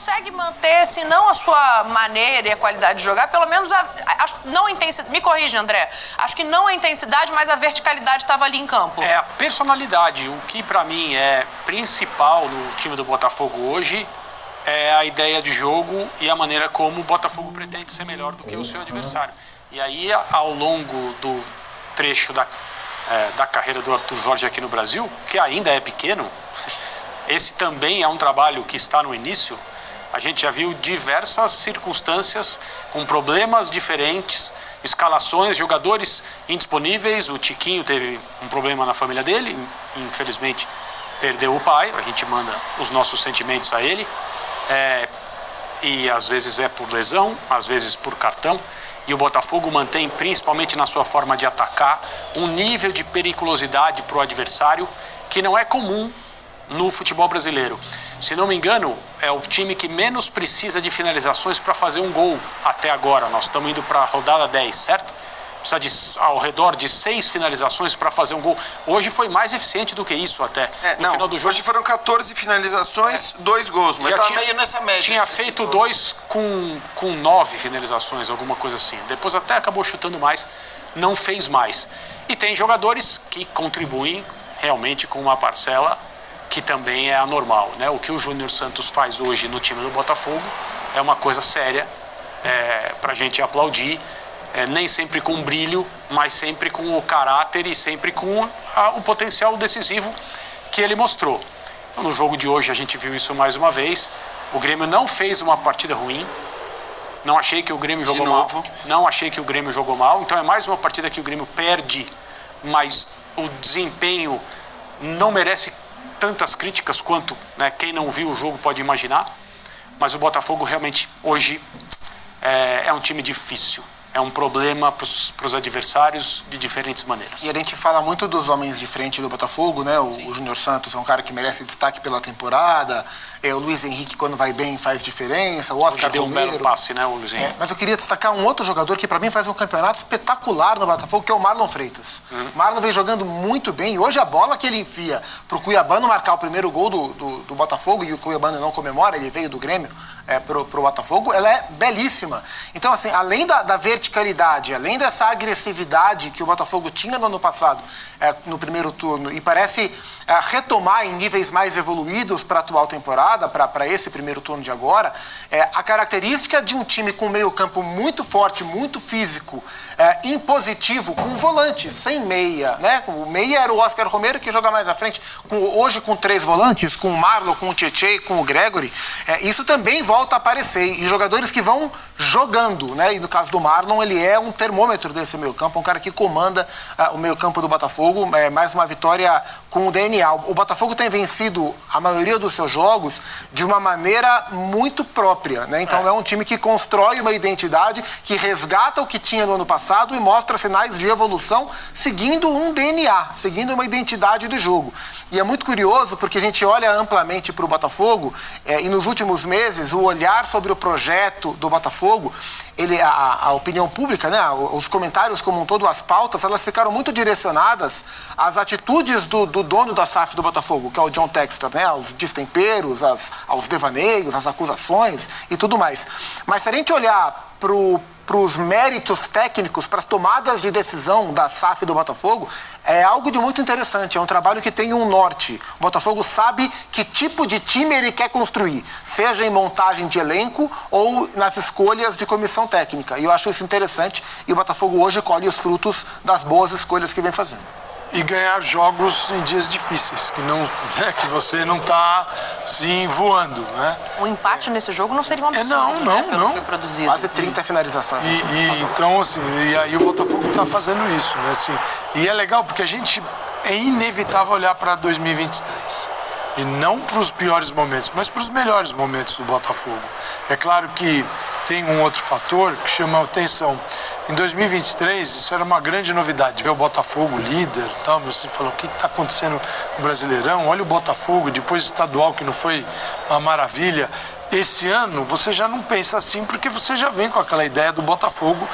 consegue manter, se não a sua maneira e a qualidade de jogar, pelo menos não a intensidade. Me corrija, André. Acho que não a intensidade, mas a verticalidade estava ali em campo. É a personalidade. O que para mim é principal no time do Botafogo hoje é a ideia de jogo e a maneira como o Botafogo pretende ser melhor do que o seu adversário. E aí, ao longo do trecho da carreira do Arthur Jorge aqui no Brasil, que ainda é pequeno, esse também é um trabalho que está no início. A gente já viu diversas circunstâncias com problemas diferentes, escalações, jogadores indisponíveis. O Tiquinho teve um problema na família dele, infelizmente perdeu o pai, a gente manda os nossos sentimentos a ele. E às vezes é por lesão, às vezes por cartão. E o Botafogo mantém, principalmente na sua forma de atacar, um nível de periculosidade para o adversário que não é comum no futebol brasileiro. Se não me engano, é o time que menos precisa de finalizações para fazer um gol até agora. Nós estamos indo para a rodada 10, certo? Precisa de ao redor de 6 finalizações para fazer um gol. Hoje foi mais eficiente do que isso até. No final do jogo. Hoje foram 14 finalizações, 2 gols, mas tá meio nessa média. Tinha feito 2 com 9 finalizações, alguma coisa assim. Depois até acabou chutando mais, não fez mais. E tem jogadores que contribuem realmente com uma parcela que também é anormal, né? O que o Júnior Santos faz hoje no time do Botafogo é uma coisa séria, para a gente aplaudir. Nem sempre com brilho, mas sempre com o caráter e sempre com o potencial decisivo que ele mostrou. Então, no jogo de hoje a gente viu isso mais uma vez. O Grêmio não fez uma partida ruim. Não achei que o Grêmio jogou mal. Não achei que o Grêmio jogou mal. Então é mais uma partida que o Grêmio perde, mas o desempenho não merece tantas críticas quanto, né, quem não viu o jogo pode imaginar. Mas o Botafogo realmente hoje é um time difícil. É um problema para os adversários de diferentes maneiras. E a gente fala muito dos homens de frente do Botafogo, né? O Júnior Santos é um cara que merece destaque pela temporada. O Luiz Henrique, quando vai bem, faz diferença. O Oscar deu Romero. um belo passe, né, o Luiz Henrique? Mas eu queria destacar um outro jogador que, para mim, faz um campeonato espetacular no Botafogo, que é o Marlon Freitas. O Marlon vem jogando muito bem. E hoje a bola que ele enfia para o Cuiabano marcar o primeiro gol do Botafogo, e o Cuiabano não comemora, ele veio do Grêmio pro Botafogo, ela é belíssima. Então, assim, além da verticalidade, além dessa agressividade que o Botafogo tinha no ano passado, no primeiro turno, e parece retomar em níveis mais evoluídos para a atual temporada, para esse primeiro turno de agora, a característica de um time com meio campo muito forte, muito físico, impositivo, com volantes, sem meia, né? O meia era o Oscar Romero, que joga mais à frente. Hoje com 3 volantes, com o Marlon, com o Tietê e com o Gregory, isso também volta a aparecer. E jogadores que vão jogando, né? E no caso do Marlon, ele é um termômetro desse meio campo, um cara que comanda o meio campo do Botafogo. Mais uma vitória com o DNA. O Botafogo tem vencido a maioria dos seus jogos de uma maneira muito própria, né? Então é um time que constrói uma identidade, que resgata o que tinha no ano passado e mostra sinais de evolução seguindo um DNA, seguindo uma identidade do jogo. E é muito curioso porque a gente olha amplamente para o Botafogo e nos últimos meses o olhar sobre o projeto do Botafogo, a opinião pública, né? Os comentários como um todo, as pautas, elas ficaram muito direcionadas às atitudes do dono da SAF do Botafogo, que é o John Textor, né? Aos destemperos, aos devaneios, às acusações e tudo mais. Mas se a gente olhar para os méritos técnicos, para as tomadas de decisão da SAF do Botafogo, é algo de muito interessante. É um trabalho que tem um norte. O Botafogo sabe que tipo de time ele quer construir, seja em montagem de elenco ou nas escolhas de comissão técnica. E eu acho isso interessante. E o Botafogo hoje colhe os frutos das boas escolhas que vem fazendo. E ganhar jogos em dias difíceis, que você não está assim voando, né? O empate nesse jogo não seria uma absurdo, não. Que foi produzido. Quase 30 finalizações. Então, assim, e aí o Botafogo está fazendo isso, né? Assim, e é legal porque é inevitável olhar para 2023. E não para os piores momentos, mas para os melhores momentos do Botafogo. É claro que tem um outro fator que chama a atenção. Em 2023, isso era uma grande novidade, ver o Botafogo líder e tal. Você falou, o que está acontecendo no Brasileirão? Olha o Botafogo, depois do estadual, que não foi uma maravilha. Esse ano, você já não pensa assim, porque você já vem com aquela ideia do Botafogo,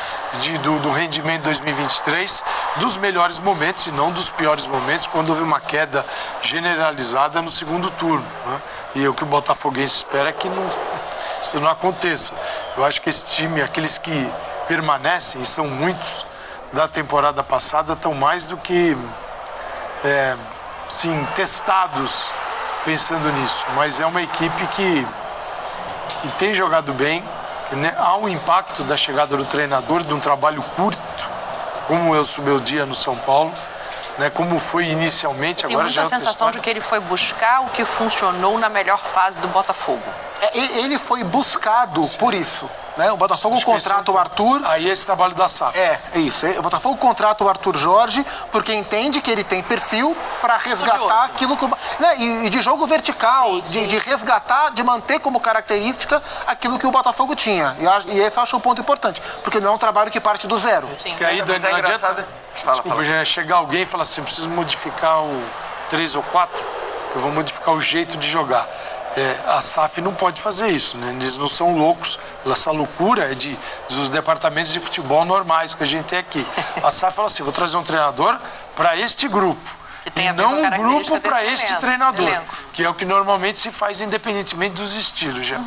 do rendimento de 2023, dos melhores momentos e não dos piores momentos, quando houve uma queda generalizada no segundo turno, né? E o que o botafoguense espera é que isso não aconteça. Eu acho que esse time, aqueles que permanecem, e são muitos, da temporada passada, estão mais do que sim, testados pensando nisso. Mas é uma equipe que tem jogado bem, né? Há um impacto da chegada do treinador, de um trabalho curto, como eu sou meu dia no São Paulo, né? Como foi inicialmente, agora já é outra sensação de que ele foi buscar o que funcionou na melhor fase do Botafogo. Ele foi buscado por isso. Né? O Botafogo contrata o Arthur. Aí esse trabalho da SAF. É isso. O Botafogo contrata o Arthur Jorge porque entende que ele tem perfil para resgatar aquilo que. Né? E de jogo vertical, de resgatar, de manter como característica aquilo que o Botafogo tinha. E esse eu acho um ponto importante, porque não é um trabalho que parte do zero. Sim. Porque aí, Dani, não adianta. Desculpa, já chegar alguém e falar assim: preciso modificar o 3 ou 4, eu vou modificar o jeito de jogar. A SAF não pode fazer isso, né? Eles não são loucos. Essa loucura é dos departamentos de futebol normais que a gente tem aqui. A SAF fala assim: vou trazer um treinador para este grupo. E não um grupo para este treinador, que é o que normalmente se faz independentemente dos estilos, já.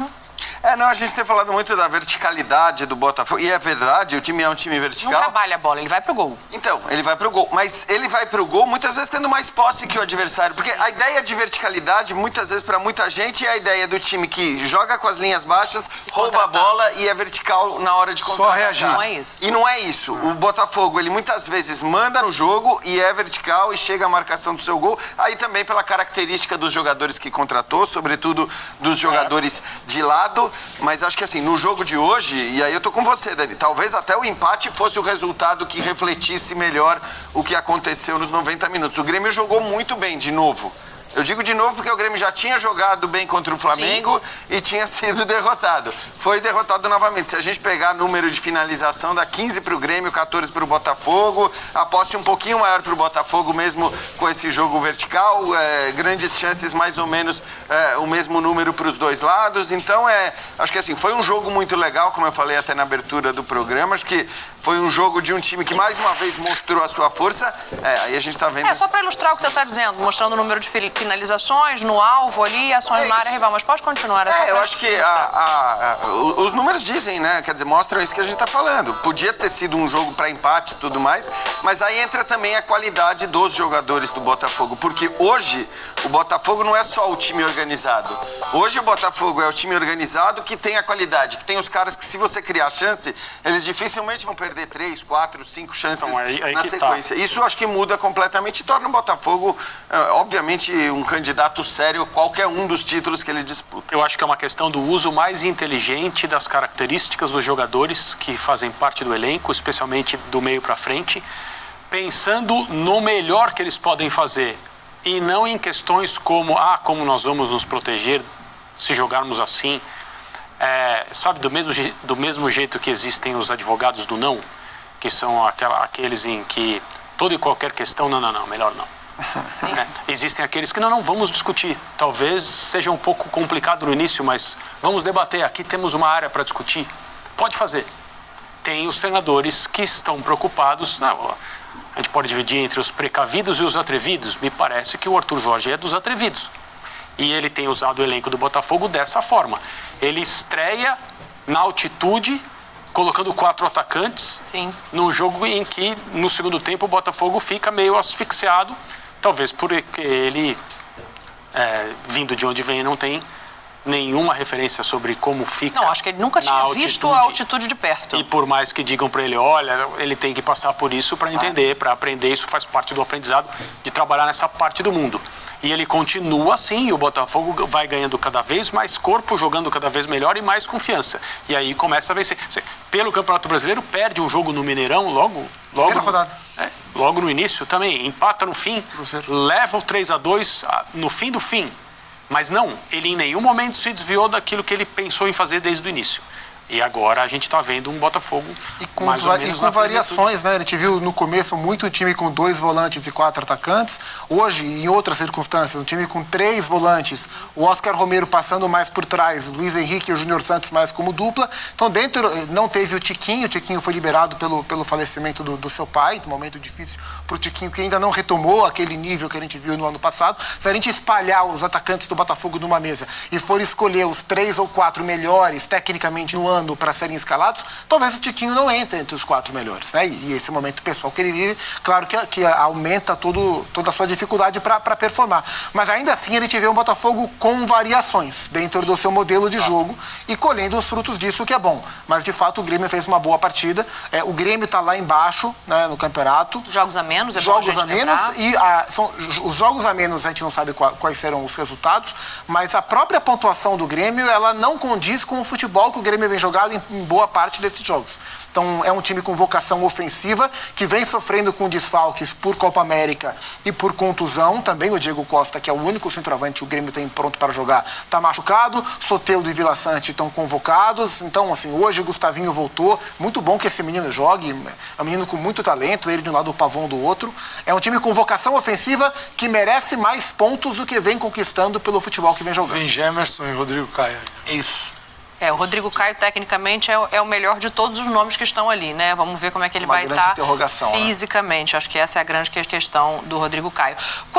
Não, a gente tem falado muito da verticalidade do Botafogo, e é verdade, o time é um time vertical. Não trabalha a bola, ele vai pro gol. Então, ele vai pro gol, mas ele vai pro gol muitas vezes tendo mais posse que o adversário, porque a ideia de verticalidade, muitas vezes para muita gente, é a ideia do time que joga com as linhas baixas, rouba a bola e é vertical na hora de contra-atacar. Só reagir. Não é isso. E não é isso. O Botafogo, ele muitas vezes manda no jogo e é vertical e chega a marcação do seu gol, aí também pela característica dos jogadores que contratou, sobretudo dos jogadores de lado. Mas acho que assim, no jogo de hoje, e aí eu tô com você, Dani, talvez até o empate fosse o resultado que refletisse melhor o que aconteceu nos 90 minutos. O Grêmio jogou muito bem, de novo. Eu digo de novo porque o Grêmio já tinha jogado bem contra o Flamengo e tinha sido derrotado. Foi derrotado novamente. Se a gente pegar número de finalização, dá 15 para o Grêmio, 14 para o Botafogo. A posse um pouquinho maior para o Botafogo, mesmo com esse jogo vertical. Grandes chances, mais ou menos, o mesmo número para os dois lados. Então, acho que assim, foi um jogo muito legal, como eu falei até na abertura do programa. Acho que foi um jogo de um time que mais uma vez mostrou a sua força. Aí a gente está vendo... só para ilustrar o que você está dizendo, mostrando o número de finalizações no alvo ali, ações na área rival. Mas pode continuar. Eu acho que os números dizem, né? Quer dizer, mostram isso que a gente está falando. Podia ter sido um jogo para empate e tudo mais, mas aí entra também a qualidade dos jogadores do Botafogo, porque hoje o Botafogo não é só o time organizado. Hoje o Botafogo é o time organizado que tem a qualidade, que tem os caras que, se você criar chance, eles dificilmente vão perder 3, 4, 5 chances na sequência. Isso eu acho que muda completamente e torna o Botafogo, obviamente, um candidato sério a qualquer um dos títulos que ele disputa. Eu acho que é uma questão do uso mais inteligente das características dos jogadores que fazem parte do elenco, especialmente do meio para frente, pensando no melhor que eles podem fazer e não em questões como como nós vamos nos proteger se jogarmos assim. Sabe, do mesmo jeito que existem os advogados do não, que são aqueles em que toda e qualquer questão, não, melhor não. Existem aqueles que não vamos discutir. Talvez seja um pouco complicado no início, mas vamos debater. Aqui temos uma área para discutir. Pode fazer. Tem os treinadores que estão preocupados. A gente pode dividir entre os precavidos e os atrevidos. Me parece que o Arthur Jorge é dos atrevidos. E ele tem usado o elenco do Botafogo dessa forma. Ele estreia na altitude, colocando 4 atacantes, num jogo em que, no segundo tempo, o Botafogo fica meio asfixiado. Talvez porque ele, vindo de onde vem, não tem nenhuma referência sobre como fica. Não, acho que ele nunca tinha visto a altitude de perto. E por mais que digam para ele, olha, ele tem que passar por isso para entender, para aprender. Isso faz parte do aprendizado de trabalhar nessa parte do mundo. E ele continua assim, e o Botafogo vai ganhando cada vez mais corpo, jogando cada vez melhor e mais confiança. E aí começa a vencer. Pelo Campeonato Brasileiro, perde um jogo no Mineirão logo no início também, empata no fim, leva o 3-2 no fim do fim. Mas não, ele em nenhum momento se desviou daquilo que ele pensou em fazer desde o início. E agora a gente está vendo um Botafogo E com, mais ou menos com na variações, né? A gente viu no começo muito um time com 2 volantes e 4 atacantes. Hoje, em outras circunstâncias, um time com 3 volantes. O Oscar Romero passando mais por trás, o Luiz Henrique e o Júnior Santos mais como dupla. Então, dentro, não teve o Tiquinho foi liberado pelo falecimento do seu pai, um momento difícil para o Tiquinho, que ainda não retomou aquele nível que a gente viu no ano passado. Se a gente espalhar os atacantes do Botafogo numa mesa e for escolher os 3 ou 4 melhores, tecnicamente, no ano para serem escalados, talvez o Tiquinho não entre entre os 4 melhores, né? E esse momento pessoal que ele vive, claro que aumenta toda a sua dificuldade para performar. Mas ainda assim a gente vê um Botafogo com variações dentro do seu modelo de jogo e colhendo os frutos disso, que é bom. Mas de fato o Grêmio fez uma boa partida. O Grêmio está lá embaixo, né, no campeonato. Jogos a menos, Jogos a menos, e os jogos a menos a gente não sabe quais serão os resultados, mas a própria pontuação do Grêmio, ela não condiz com o futebol que o Grêmio vem jogando em boa parte desses jogos. Então, é um time com vocação ofensiva, que vem sofrendo com desfalques por Copa América e por contusão. Também o Diego Costa, que é o único centroavante que o Grêmio tem pronto para jogar, está machucado. Soteldo e Vila Sante estão convocados. Então, assim, hoje o Gustavinho voltou. Muito bom que esse menino jogue. É um menino com muito talento, ele de um lado, o Pavão do outro. É um time com vocação ofensiva que merece mais pontos do que vem conquistando pelo futebol que vem jogando. Vem Gemerson e Rodrigo Caio. Isso. O Rodrigo Caio, tecnicamente, é o melhor de todos os nomes que estão ali, né? Vamos ver como é que ele Uma vai grande estar interrogação, né? fisicamente. Acho que essa é a grande questão do Rodrigo Caio.